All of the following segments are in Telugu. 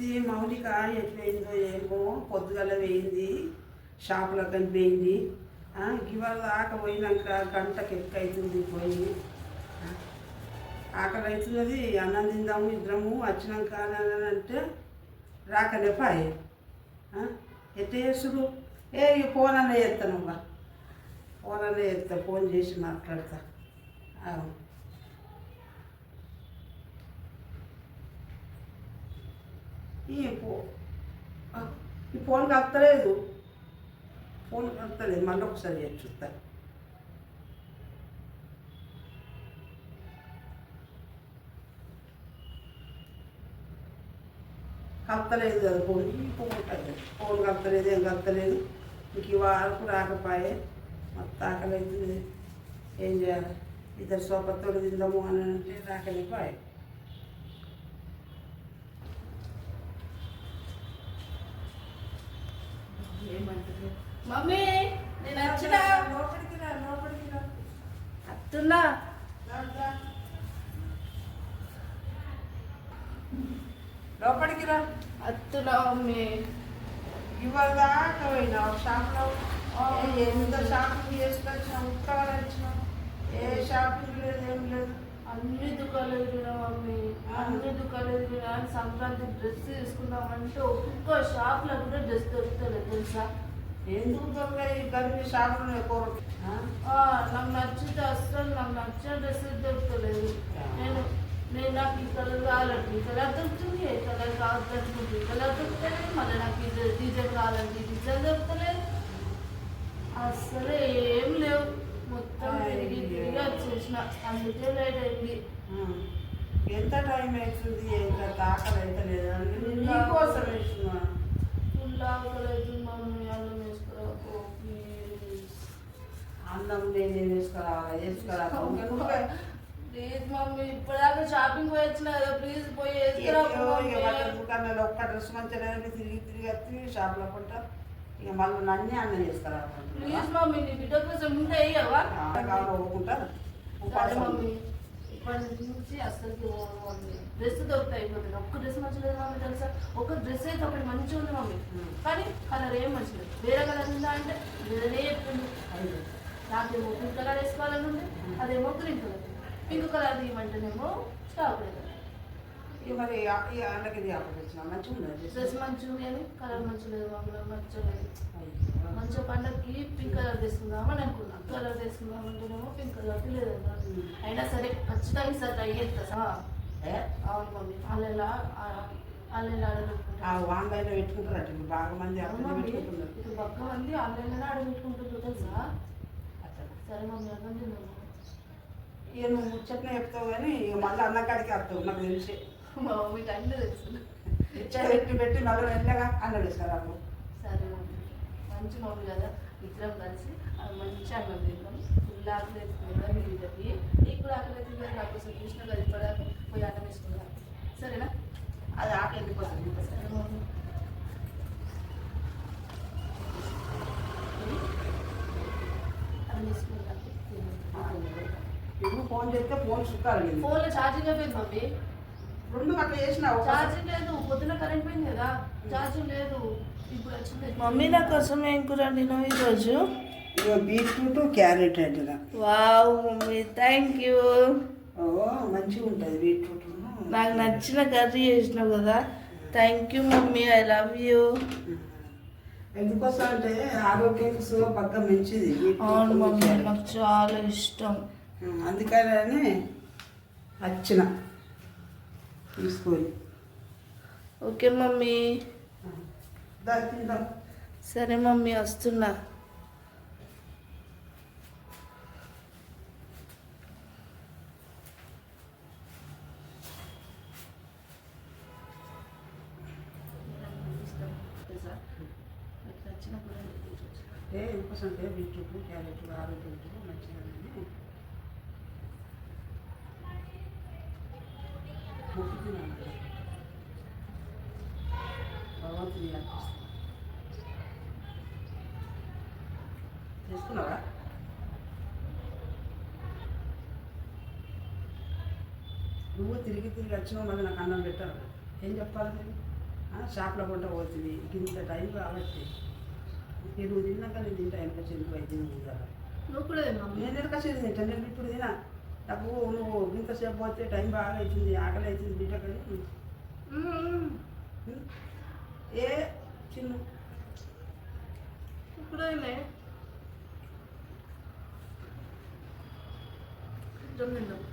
ఈ మౌనిక ఎట్లయిందో ఏమో పొద్దుగల వేయింది షాపులో కనిపోయింది. ఇవాళ దాకా పోయినాక గంటకి ఎక్కువైతుంది పోయి. ఆకలి అవుతున్నది, అన్నం తిందాము ఇద్దరము వచ్చినాక అని అంటే రాకనే పాయే. ఎట్ట చేసుడు? ఫోన్ అన్న చేస్తాను, ఫోన్ అన్న చేస్తా, ఫోన్ చేసి మాట్లాడతా. ఈ ఫోన్ కలుపుతలేదు, మళ్ళీ ఒకసారి చేసి చూస్తాను. కలుపుతలేదు కదా ఫోన్ కలుపుతలేదు, ఏం కలుపుతలేదు. ఇంక ఈ వరకు రాకపోయే మొత్తం ఆకలి అవుతుంది. ఏం చేయాలి? ఇద్దరు సోపతో తిందాము అని అంటే రాకలేపాయే. మమ్మీ నేను వచ్చిన లోపలికి రా అత్తున్నా లోపలికి రా అత్తున్నా మమ్మీ. ఇవాళ దాకా పోయినా షాప్లో ఎంత షాపింగ్ చేసుకొచ్చినా ఉత్తరాలు వచ్చినా ఏ షాపింగ్ లేదు, ఏం లేదు. అన్ని దుకాణాలు ఎదిగినా మమ్మీ, అన్ని దుకాణాలు ఎదిగినా. సంక్రాంతి డ్రెస్ తీసుకుందామంటే ఒక్కొక్క షాప్లో కూడా డ్రెస్ దొరుకుతుంది తెలుసా? ఎందుకు దొరకాయి గర్భిణీ షాపులు ఎక్కువ. నాకు నచ్చితే అస్సలు నాకు నచ్చిన డ్రెస్ దొరకలేదు. నేను నాకు ఈ కలర్ కావాలంటే ఈ కలర్ దొరుకుతుంది, ఏ కలర్ కావాలంటే ఈ కలర్ దొరుకుతలేదు. మళ్ళీ నాకు ఈ డిజైన్ కావాలంటే ఈ డిజైన్ దొరుకుతలేదు. అస్సలు ఏం లేవు, మొత్తం తిరిగి వచ్చేసిన. అందుకే లేట్ అయింది. ఎంత టైం అవుతుంది? ఎంత ఆకలి అయితే లేదు, నీకోసం వేస్తున్నా. ఫుల్ ఆకలి అవుతుంది మమ్మీ, అన్నం వేసుకురా ప్లీజ్. అన్నం నేను వేసుకురా ప్లీజ్ మమ్మీ, ఇప్పటిదాకా షాపింగ్ పోయి వచ్చిన కదా, ప్లీజ్ పోయి వేసుకురా. దుకాణంలో ఒక్క డ్రెస్ మంచిగా తిరిగి వచ్చి షాప్లో కొంటా. ఇక మళ్ళీ నన్నే అన్నం చేసుకురా. ప్లీజ్ మమ్మీ, నీ బిడ్డ కోసం ఉంటే అయ్యవా? ఒప్పుకుంటా. మమ్మీ ఇప్పటి నుంచి అస్సలు డ్రెస్ దొరికితే అయిపోతుంది. ఒక్క డ్రెస్ మంచిగా లేదు మమ్మీ తెలుసా? ఒక డ్రెస్ అయితే ఒకటి మంచిగా ఉంది మమ్మీ, కానీ కలర్ ఏం మంచిగా లేదు. వేరే కలర్ ఉందా అంటే వేరే చెప్తుంది. నాకేమో పింక్ కలర్ వేసుకోవాలని ఉంది, అదేమో గ్రీన్ కలర్. పింక్ కలర్ తీయమంటేనేమో స్టాక్ లేదు. మరి అన్నకి వచ్చిన మంచిగా ఉంది, డ్రెస్ మంచిగా ఉంది అని కలర్ మంచిగా లేదు మమ్మీ, మంచిగా లేదు. మంచిగా పండగకి పింక్ కలర్ తీసుకుందామని అనుకున్నాం. కలర్ తీసుకుందామంటేనేమో పింక్ కలర్ లేదు. అయినా సరే ఖచ్చితంగా సార్ ట్రై చేస్తా. అవును మమ్మీ, ఆన్లైన్లో ఆన్లైన్లో పెట్టుకుంటారు. బాగా మంది ఇప్పుడు బాగా మంది ఆన్లైన్లోనే ఆడబెట్టుకుంటారు తెలుసా? సరే మమ్మీ, అన్నం తిన్నాను. ఇక నువ్వు ముచ్చట్నే చెప్తావు కానీ ఇక మళ్ళీ అన్నకాడికి వస్తావు, నాకు తెలిసి. మా మమ్మీకి అన్నీ తెలుసు. పెట్టి మళ్ళీ వెళ్ళగా అన్నం వేసుకురాము. సరే మమ్మీ, మంచి మమ్మీ కదా, ఇద్దరం కలిసి మంచి అన్నం తింటాం. ఫుల్ ఆకలి అవుతుంది మీ బిడ్డకి, నీకు కూడా ఆకలి అవుతుంది కదా, నాకు కోసం చూసిన కదా ఇప్పటిదాకా పోయి అన్నం వేసుకుందాం. సరేనా? అది ఆకలి ఎందుకోసం. సరే మమ్మీ. అన్నం వేసుకుందాం. నువ్వు ఫోన్ చేస్తే ఫోన్ చుట్టాలి. ఫోన్లో ఛార్జింగ్ అయిపోయింది మమ్మీ. రెండు అట్లా చేసినావు. ఛార్జింగ్ లేదు, పొద్దున కరెంట్ పోయింది కదా, ఛార్జింగ్ లేదు. ఇప్పుడు వచ్చింది. మమ్మీ నా కోసం ఏం కూర వండినావు ఈరోజు? బీట్రూట్ క్యారెట్ అంటున్నా. Wow mummy, thank you. మంచిగా ఉంటుంది బీట్రూట్. నాకు నచ్చిన కర్రీ చేసినావు కదా, thank you mummy, I love you. ఎందుకోసం అంటే ఆరోగ్యానికి బాగా మంచిది. అవును మమ్మీ, నాకు చాలా ఇష్టం. అందుకని వచ్చిన తీసుకొని. Okay mummy. తిందాం. సరే మమ్మీ, వస్తున్నా. ఎందుకోసం బీట్రూట్ క్యారెట్ ఆరోగ్యం మంచిగా భగవంతుని చేసుకున్నావా? నువ్వు తిరిగి వచ్చినావు, మళ్ళీ నాకు అన్నం పెట్టారు. ఏం చెప్పాలి? షాప్లో కొంట పోతుంది ఇంత టైం కాబట్టి నువ్వు తిన్నాక నేను తింటా వెనక చెంది వైద్యం తింటాను. నువ్వు కూడా తిన్నావు. నేను వెనక చెంది తింటాను. నేను ఇప్పుడు తినా నాకు నువ్వు ఇంతసేపు పోతే టైం బాగా అవుతుంది, ఆకలి అవుతుంది బిడ్డ కానీ ఏ చిన్న ఇప్పుడే తిన్నావు.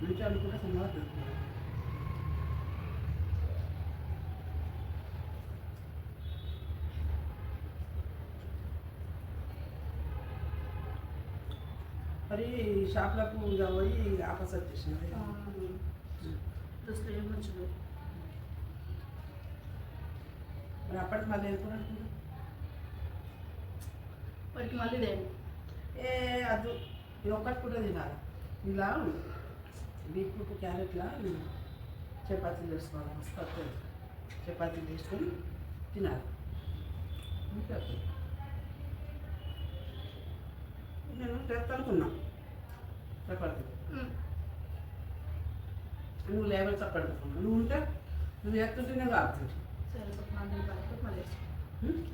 మంచిగా అనుకుంటే సమాధానం మరి షాప్లకు ఇక పోయి ఆఫర్స్ వచ్చేసినది. డ్రెస్లు ఏం మంచిది. మరి అప్పటికి మళ్ళీ వెళ్ళిపోయినట్టు వాటికి మళ్ళీ దేని ఏ అది ఇది ఒక్కటి కూడా తినాలి. ఇలా బీట్రూట్ క్యారెట్లా చపాతీలు వేసుకోవాలి. మస్తు చపాతీలు వేసుకొని తినాలి. నేను చేస్తా అనుకున్నా చపాతీ, నువ్వు లేబర్ చప్పడుకున్నావు. నువ్వు ఉంటే నువ్వు చేస్తుంటే నేను కాపుతుంది. సరే మళ్ళీ మళ్ళీ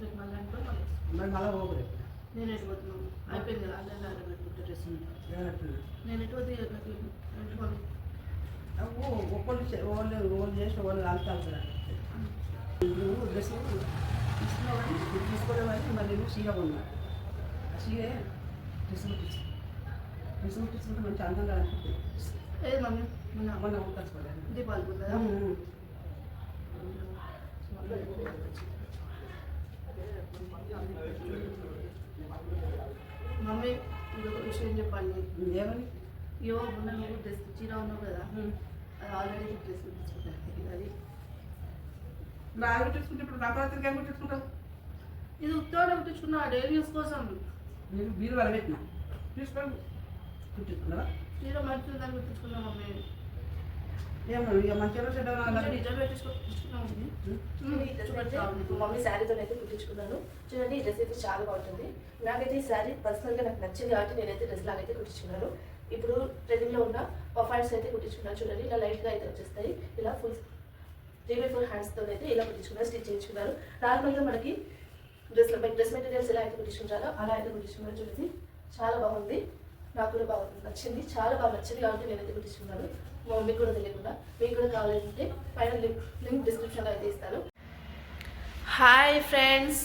రేపు మళ్ళీ అనుకో మళ్ళీ మరి మళ్ళీ పోకూడదు. నేను ఎటు పోతున్నాను అయిపోయింది కదా అలా పెట్టుకుంటే డ్రెస్ నేను ఎటు పోతే పెట్టుకోను. ఒక్కళ్ళు వాళ్ళు చేసిన వాళ్ళు కాలుతారు. నువ్వు డ్రెస్ తీసుకున్నావు కానీ తీసుకోలేవని మళ్ళీ నువ్వు సీగా ఉన్నావు. ఆ సీగే డ్రెస్ కుట్టించుకుంటే మంచి అందంగా అనిపిస్తుంది. ఏది మమ్మీ మొన్న కుట్టించుకోలేదు. దీపావళి కదా మమ్మీ ఇంకొక విషయం చెప్పండి. ఏమని ఇవో మొన్న నువ్వు డ్రెస్ చీర ఉన్నావు కదా అది ఆల్రెడీ డ్రెస్ కుట్టించుకుంటాను. అది బాగా కుట్టించుకుంటే ఇప్పుడు నవరాత్రికి ఏం కుట్టించుకుంటావు? ఇది ఉత్తరాడు కుట్టించుకున్నా డైలీ యూస్ కోసం. మీరు బీరు వల్ల పెట్టినా తీసుకోండి కుట్టించుకున్నారా? చీర మంచిగా దాన్ని కుట్టించుకున్నా మమ్మీ. ఏమో ఇక మంచిగా చెడ్డ డిజైన్ పెట్టించుకున్నాం. మమ్మీ శారీతో అయితే కుట్టించుకున్నాను. చూడండి ఈ డ్రెస్ అయితే చాలా బాగుంటుంది. నాకైతే ఈ శారీ పర్సనల్గా నాకు నచ్చింది కాబట్టి నేనైతే డ్రెస్ లాగా అయితే కుట్టించుకున్నాను. ఇప్పుడు ట్రెండింగ్లో ఉన్న పఫ్ హ్యాండ్స్ అయితే కుట్టించుకున్నాను. చూడండి ఇలా లైట్గా అయితే వచ్చేస్తాయి. ఇలా ఫుల్ 3/4 హ్యాండ్స్తో అయితే ఇలా కుట్టించుకున్నారు, స్టిచ్ చేయించుకున్నారు. నార్మల్గా మనకి డ్రెస్ మెటీరియల్స్ ఎలా అయితే కుట్టించుకుంటారో అలా అయితే కుట్టించుకున్నారు. చూడండి చాలా బాగుంది, నాకు కూడా బాగా నచ్చింది, చాలా బాగా నచ్చింది కాబట్టి నేనైతే కుట్టించుకున్నాను. మా మమ్మీకి కూడా తెలియకుండా. మీకు కూడా కావాలంటే పైన లింక్ డిస్క్రిప్షన్లో అయితే ఇస్తాను. హాయ్ ఫ్రెండ్స్,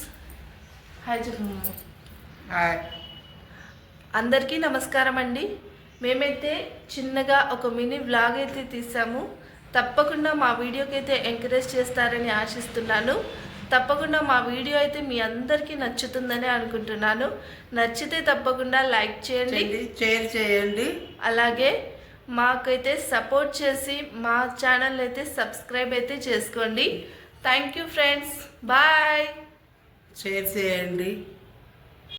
హాయ్ చెప్పండి. అందరికీ నమస్కారం అండి. మేమైతే చిన్నగా ఒక మినీ వ్లాగ్ అయితే తీసాము. తప్పకుండా మా వీడియోకి అయితే ఎంకరేజ్ చేస్తారని ఆశిస్తున్నాను. తప్పకుండా మా వీడియో అయితే మీ అందరికీ నచ్చుతుందని అనుకుంటున్నాను. నచ్చితే తప్పకుండా లైక్ చేయండి, షేర్ చేయండి. అలాగే మాకైతే సపోర్ట్ చేసి మా ఛానల్ అయితే సబ్స్క్రైబ్ అయితే చేసుకోండి. Thank you friends, bye. Share చేయండి.